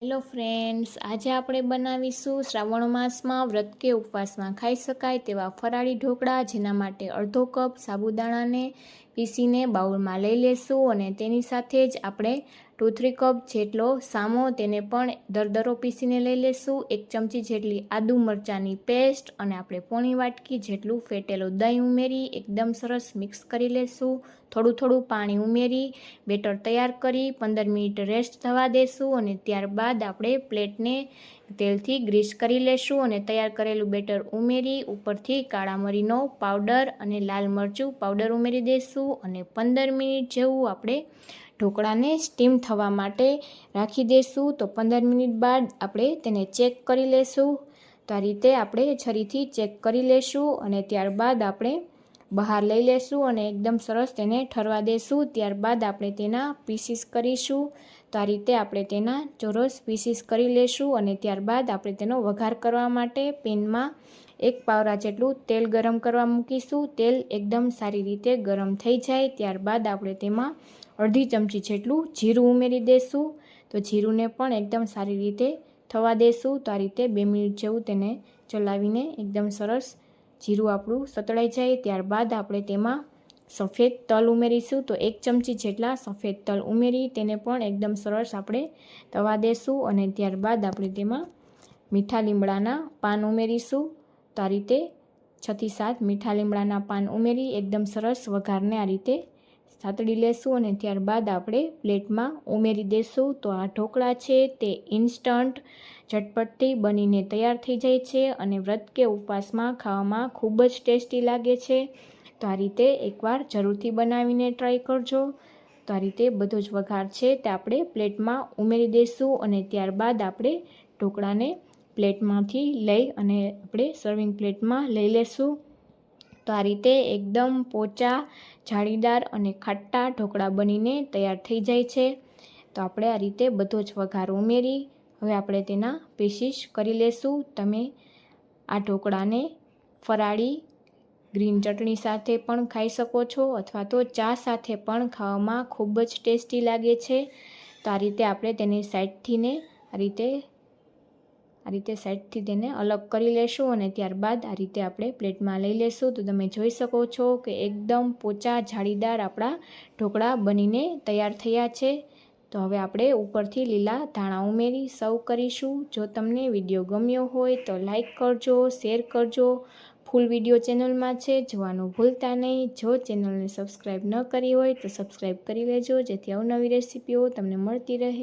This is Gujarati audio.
હેલો ફ્રેન્ડ્સ, આજે આપણે બનાવીશું શ્રાવણ માસમાં વ્રત કે ઉપવાસમાં ખાઈ શકાય તેવા ફરાળી ઢોકળા, જેના માટે અડધો કપ સાબુદાણાને પીસીને બાઉલમાં લઈ લેશું અને તેની સાથે જ આપણે 2-3 કપ જેટલો સામો તેને પણ દરદરો પીસીને લઈ લેશું, 1 ચમચી જેટલી આદુ મરચાંની પેસ્ટ અને આપણે પોણી વાટકી જેટલું ફેટેલું દહીં ઉમેરી એકદમ સરસ મિક્સ કરી લેશું. થોડું પાણી ઉમેરી બેટર તૈયાર કરી 15 મિનિટ રેસ્ટ થવા દેશું અને ત્યારબાદ આપણે પ્લેટને તેલથી ગ્રીસ કરી લેશું અને તૈયાર કરેલું બેટર ઉમેરી ઉપરથી કાળા મરીનો પાવડર અને લાલ મરચું પાવડર ઉમેરી દઈશું અને 15 મિનિટ જેવું આપણે ઢોકળાને સ્ટીમ થવા માટે રાખી દઈશું. તો 15 મિનિટ બાદ આપણે તેને ચેક કરી લેશું. તો આ રીતે આપણે છરીથી ચેક કરી લેશું અને ત્યારબાદ આપણે બહાર લઈ લેશું અને એકદમ સરસ તેને ઠરવા દેશું. ત્યારબાદ આપણે તેના પીસીસ કરીશું. તો આ રીતે આપણે તેના ચોરસ પીસીસ કરી લેશું અને ત્યારબાદ આપણે તેનો વઘાર કરવા માટે પેનમાં 1 પાવરા જેટલું તેલ ગરમ કરવા મૂકીશું. તેલ એકદમ સારી રીતે ગરમ થઈ જાય ત્યારબાદ આપણે તેમાં અડધી ચમચી જેટલું જીરું ઉમેરી દઈશું. તો જીરુંને પણ એકદમ સારી રીતે થવા દેશું. તો આ રીતે 2 મિનિટ જેવું તેને ચલાવીને એકદમ સરસ જીરું આપણું સતળાઈ જાય ત્યારબાદ આપણે તેમાં સફેદ તલ ઉમેરીશું. તો 1 ચમચી જેટલા સફેદ તલ ઉમેરી તેને પણ એકદમ સરસ આપણે તવા દેશું અને ત્યારબાદ આપણે તેમાં મીઠા લીમડાના પાન ઉમેરીશું. તો આ રીતે 6 થી 7 મીઠા લીમડાના પાન ઉમેરી એકદમ સરસ વઘારને આ રીતે સાતળી લેશું અને ત્યારબાદ આપણે પ્લેટમાં ઉમેરી દઈશું. તો આ ઢોકળા છે તે ઇન્સ્ટન્ટ ઝટપટથી બનીને તૈયાર થઈ જાય છે અને વ્રત કે ઉપવાસમાં ખાવામાં ખૂબ જ ટેસ્ટી લાગે છે. તો આ રીતે એકવાર જરૂરથી બનાવીને ટ્રાય કરજો. તો આ રીતે બધો જ વઘાર છે તે આપણે પ્લેટમાં ઉમેરી દઈશું અને ત્યારબાદ આપણે ઢોકળાને પ્લેટમાંથી લઈ અને આપણે સર્વિંગ પ્લેટમાં લઈ લેશું. તો આ રીતે એકદમ પોચા, જાળીદાર અને ખાટા ઢોકળા બનીને તૈયાર થઈ જાય છે. તો આપણે આ રીતે બધો જ વઘાર ઉમેરી હવે આપણે તેના પીસીસ કરી લેશું. તમે આ ઢોકળાને ફરાળી ગ્રીન ચટણી સાથે પણ ખાઈ શકો છો અથવા તો ચા સાથે પણ ખાવામાં ખૂબ જ ટેસ્ટી લાગે છે. તો આ રીતે આપણે તેની સાઈડથીને આ રીતે સાઈડથી તેને અલગ કરી લેશું અને ત્યારબાદ આ રીતે આપણે પ્લેટમાં લઈ લેશું. તો તમે જોઈ શકો છો કે એકદમ પોચા, જાળીદાર આપણા ઢોકળા બનીને તૈયાર થયા છે. તો હવે આપણે ઉપરથી લીલા ધાણા ઉમેરી સર્વ કરીશું. જો તમને વિડીયો ગમ્યો હોય તો લાઈક કરજો, શેર કરજો. ફૂલ વિડીયો ચેનલમાં છે, જોવાનું ભૂલતા નહીં. જો ચેનલને સબસ્ક્રાઈબ ન કરી હોય તો સબસ્ક્રાઈબ કરી લેજો, જેથી અવનવી રેસીપીઓ તમને મળતી રહે.